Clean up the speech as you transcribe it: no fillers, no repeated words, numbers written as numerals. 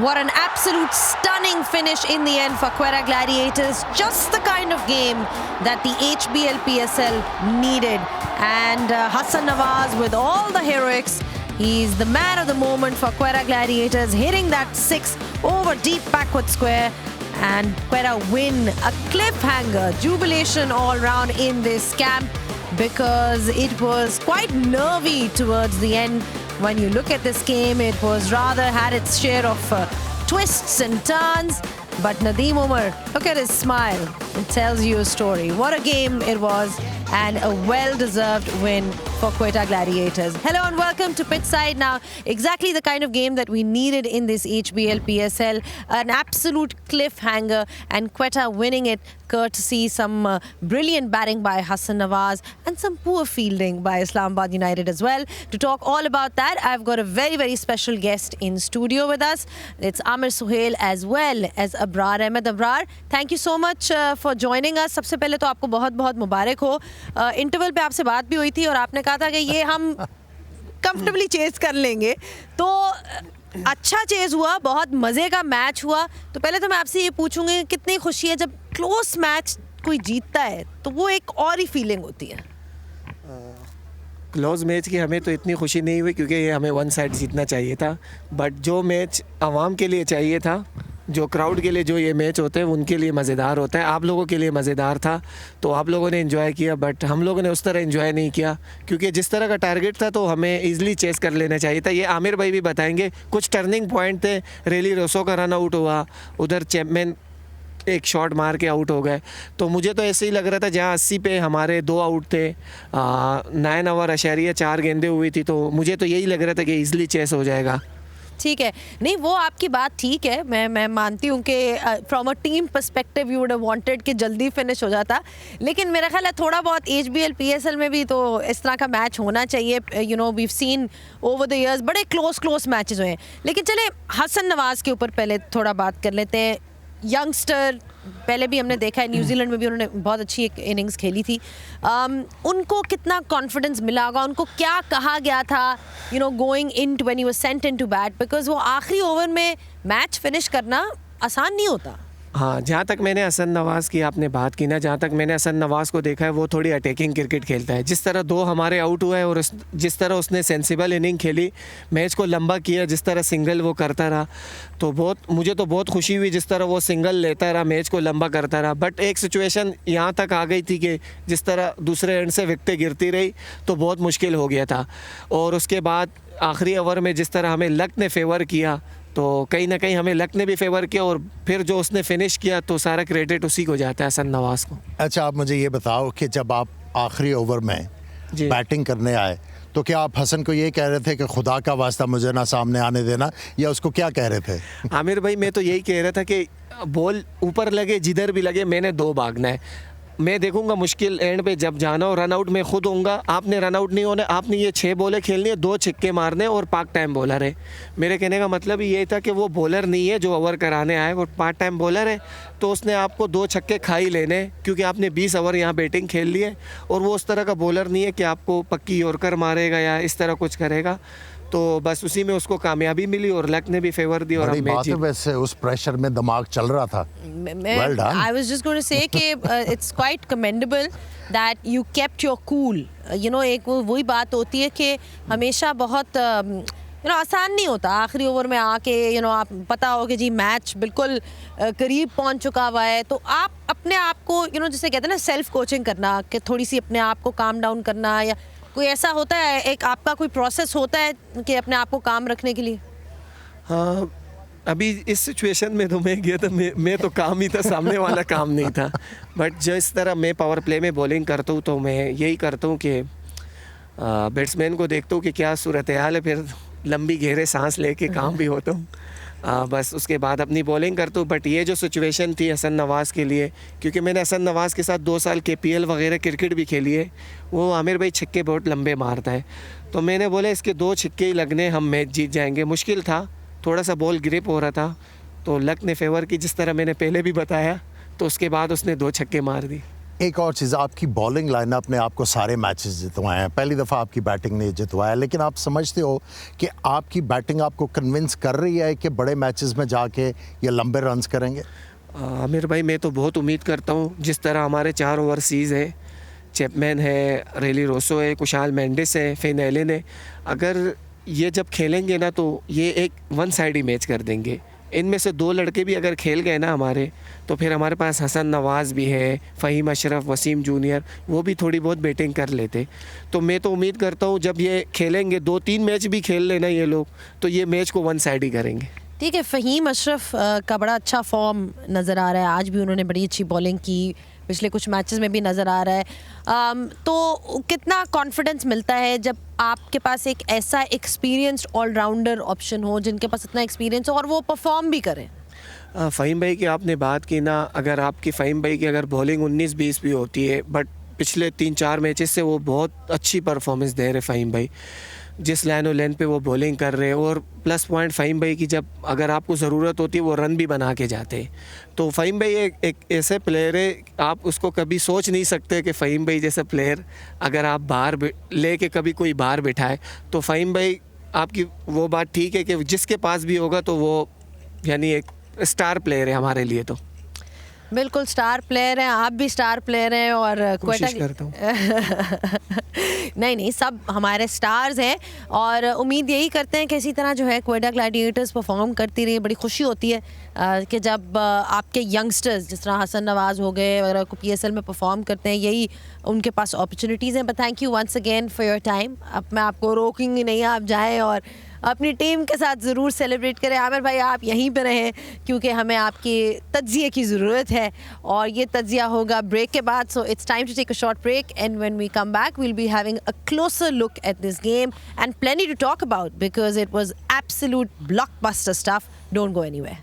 What an absolute stunning finish in the end for Quetta Gladiators. Just the kind of game that the HBL PSL needed. And Hassan Nawaz with all the heroics. He's the man of the moment for Quetta Gladiators, hitting that 6 over deep backward square. And Quetta win, a cliffhanger, jubilation all round in this camp, because it was quite nervy towards the end. When you look at this game, it was rather had its share of twists and turns. But Nadeem Umar, look at his smile. It tells you a story. What a game it was, and a well-deserved win for Quetta Gladiators. Hello and welcome to Pitchside. Now, exactly the kind of game that we needed in this HBL PSL. An absolute cliffhanger, and Quetta winning it courtesy some brilliant batting by Hassan Nawaz and some poor fielding by Islamabad United as well. To talk all about that, I've got a very, very special guest in studio with us. It's Amir Suhail as well as Abrar Ahmed. Abrar, thank you so much for joining us. सबसे पहले तो आपको बहुत-बहुत मुबारक हो. Interval पे आपसे बात भी हुई थी और आपने कहा था कि ये हम कंफर्टेबली चेस कर लेंगे. तो अच्छा चेज हुआ, बहुत मज़े का मैच हुआ. तो पहले तो मैं आपसे ये पूछूंगी, कितनी खुशी है जब क्लोज मैच कोई जीतता है, तो वो एक और ही फीलिंग होती है. क्लोज मैच की हमें तो इतनी खुशी नहीं हुई, क्योंकि ये हमें वन साइड जीतना चाहिए था. बट जो मैच आवाम के लिए चाहिए था, जो क्राउड के लिए जो ये मैच होते हैं उनके लिए मज़ेदार होता है. आप लोगों के लिए मज़ेदार था, तो आप लोगों ने एंजॉय किया. बट हम लोगों ने उस तरह एंजॉय नहीं किया, क्योंकि जिस तरह का टारगेट था तो हमें इजीली चेस कर लेना चाहिए था. ये आमिर भाई भी बताएंगे. कुछ टर्निंग पॉइंट थे. रेली रोसो का रन आउट हुआ, उधर चैपमैन एक शॉट मार के आउट हो गए. तो मुझे तो ऐसे ही लग रहा था, जहाँ 80 पे हमारे 2 आउट थे, 9 ओवर अशरिया 4 गेंदें हुई थी, तो मुझे तो यही लग रहा था कि ईज़िली चेस हो जाएगा. ठीक है, नहीं वो आपकी बात ठीक है, मैं मानती हूँ कि from a team perspective you would have wanted कि जल्दी फिनिश हो जाता. लेकिन मेरा ख्याल है थोड़ा बहुत HBL PSL में भी तो इस तरह का मैच होना चाहिए. You know, we have seen over the years बड़े क्लोज मैचेस हुए हैं. लेकिन चले हसन नवाज़ के ऊपर पहले थोड़ा बात कर लेते हैं. यंगस्टर, पहले भी हमने देखा है, न्यूजीलैंड में भी उन्होंने बहुत अच्छी एक इनिंग्स खेली थी. उनको कितना कॉन्फिडेंस मिला होगा, उनको क्या कहा गया था you know going in when he was sent into bat, because वो आखिरी ओवर में मैच फिनिश करना आसान नहीं होता. हाँ, जहाँ तक मैंने हसन नवाज़ की आपने बात की ना, जहाँ तक मैंने हसन नवाज़ को देखा है, वो थोड़ी अटैकिंग क्रिकेट खेलता है. जिस तरह 2 हमारे आउट हुए और जिस तरह उसने सेंसिबल इनिंग खेली, मैच को लंबा किया, जिस तरह सिंगल वो करता रहा, तो मुझे तो बहुत खुशी हुई. जिस तरह वो सिंगल लेता रहा, मैच को लंबा करता रहा. बट एक सिचुएशन यहाँ तक आ गई थी कि जिस तरह दूसरे एंड से विकेटें गिरती रही, तो बहुत मुश्किल हो गया था. और उसके बाद आखिरी ओवर में जिस तरह हमें लक ने फेवर किया, तो कहीं ना कहीं हमें लक ने भी फेवर किया, और फिर जो उसने फिनिश किया तो सारा क्रेडिट उसी को जाता है, हसन नवाज़ को. अच्छा, आप मुझे ये बताओ कि जब आप आखिरी ओवर में बैटिंग करने आए, तो क्या आप हसन को ये कह रहे थे कि खुदा का वास्ता मुझे ना सामने आने देना, या उसको क्या कह रहे थे? आमिर भाई, मैं तो यही कह रहा था कि बॉल ऊपर लगे, जिधर भी लगे, मैंने 2 भागना है. मैं देखूंगा मुश्किल एंड पे जब जाना हो, रन आउट मैं खुद होऊंगा. आपने रन आउट नहीं होना, आपने ये 6 बॉलें खेलनी है, 2 छक्के मारने और पार्ट टाइम बॉलर है. मेरे कहने का मतलब ये था कि वो बॉलर नहीं है जो ओवर कराने आए, वो पार्ट टाइम बॉलर है. तो उसने आपको 2 छक्के खा ही लेने, क्योंकि आपने 20 ओवर यहाँ बैटिंग खेल ली है. और वो उस तरह का बॉलर नहीं है कि आपको पक्की यॉर्कर मारेगा या इस तरह कुछ करेगा. तो बस उसी में उसको कामयाबी मिली और लक ने भी फेवर दी. और बात है, वैसे उस प्रेशर में दिमाग चल रहा था. Well done. I was just going to say कि it's quite commendable that you kept your cool. You know, एक वही बात होती है कि हमेशा बहुत आसान नहीं होता आखिरी ओवर में आके आप पता हो कि जी मैच बिल्कुल करीब पहुंच चुका हुआ है, तो आप अपने आप को जिसे कहते हैं ना सेल्फ कोचिंग करना, कि थोड़ी सी अपने आप को काम डाउन करना, या कोई ऐसा होता है, एक आपका कोई प्रोसेस होता है कि अपने आप को काम रखने के लिए? हाँ, अभी इस सिचुएशन में तो मैं गया था, मैं तो काम ही था, सामने वाला काम नहीं था. बट जिस तरह मैं पावर प्ले में बॉलिंग करता हूँ, तो मैं यही करता हूँ कि बैट्समैन को देखता हूँ कि क्या सूरत हाल है, फिर लंबी गहरे सांस लेके काम भी होता हूँ. बस उसके बाद अपनी बॉलिंग करता हूँ. बट ये जो सिचुएशन थी हसन नवाज़ के लिए, क्योंकि मैंने हसन नवाज़ के साथ 2 साल KPL वगैरह क्रिकेट भी खेली है, वो आमिर भाई छक्के बहुत लंबे मारता है. तो मैंने बोला इसके 2 छक्के ही लगने, हम मैच जीत जाएंगे. मुश्किल था, थोड़ा सा बॉल ग्रिप हो रहा था, तो लक ने फेवर की, जिस तरह मैंने पहले भी बताया. तो उसके बाद उसने 2 छक्के मार दी. एक और चीज़, आपकी बॉलिंग लाइनअप ने आपको सारे मैचेस जितवाए हैं, पहली दफ़ा आपकी बैटिंग ने जितवाया, लेकिन आप समझते हो कि आपकी बैटिंग आपको कन्विंस कर रही है कि बड़े मैचेस में जाके ये लंबे रन्स करेंगे? आमिर भाई, मैं तो बहुत उम्मीद करता हूँ। जिस तरह हमारे 4 ओवरसीज़ है, चैपमैन है, रेली रोसो है, कुशाल मेंडिस है, फिन एलन है, अगर ये जब खेलेंगे ना तो ये एक वन साइड मैच कर देंगे। इनमें से 2 लड़के भी अगर खेल गए ना हमारे, तो फिर हमारे पास हसन नवाज़ भी है, फ़हीम अशरफ, वसीम जूनियर, वो भी थोड़ी बहुत बैटिंग कर लेते। तो मैं तो उम्मीद करता हूँ जब ये खेलेंगे, 2-3 मैच भी खेल लेना ये लोग, तो ये मैच को वन साइड ही करेंगे। ठीक है, फ़हीम अशरफ का बड़ा अच्छा फॉर्म नज़र आ रहा है, आज भी उन्होंने बड़ी अच्छी बॉलिंग की, पिछले कुछ मैचेस में भी नज़र आ रहा है। तो कितना कॉन्फिडेंस मिलता है जब आपके पास एक ऐसा एक्सपीरियंस्ड ऑलराउंडर ऑप्शन हो, जिनके पास इतना एक्सपीरियंस हो और वो परफॉर्म भी करें? फ़हीम भाई की आपने बात की ना, अगर आपकी फ़हीम भाई की अगर बॉलिंग 19-20 भी होती है, बट पिछले 3-4 मैचेस से वो बहुत अच्छी परफॉर्मेंस दे रहे फ़हीम भाई। जिस लाइन और लेन पे वो बॉलिंग कर रहे हैं, और प्लस पॉइंट फ़हीम भाई की जब अगर आपको ज़रूरत होती है वो रन भी बना के जाते हैं। तो फ़हीम भाई एक ऐसे प्लेयर है, आप उसको कभी सोच नहीं सकते कि फ़हीम भाई जैसा प्लेयर अगर आप बाहर ले के कभी कोई बाहर बिठाए, तो फ़हीम भाई आपकी वो बात ठीक है कि जिसके पास भी होगा तो वो यानी एक स्टार प्लेयर है हमारे लिए। तो बिल्कुल स्टार प्लेयर हैं, आप भी स्टार प्लेयर हैं और कोशिश करता हूँ। नहीं, सब हमारे स्टार्स हैं और उम्मीद यही करते हैं कि इसी तरह जो है क्वेटा ग्लैडिएटर्स परफॉर्म करती रही। बड़ी खुशी होती है कि जब आपके यंगस्टर्स जिस तरह हसन नवाज़ हो गए वगैरह को PSL में परफॉर्म करते हैं, यही उनके पास अपॉर्चुनिटीज़ हैं। But thank you once again for your time. अब मैं आपको रोकूंगी नहीं, आप जाएँ और अपनी टीम के साथ ज़रूर सेलिब्रेट करें। आमिर भाई, आप यहीं पर रहें क्योंकि हमें आपकी तज्ज़िये की ज़रूरत है और ये तज्ज़िया होगा ब्रेक के बाद। So it's time to take a short break and when we come back we will be having a closer look at this game and plenty to talk about because it was absolute blockbuster stuff. Don't go anywhere.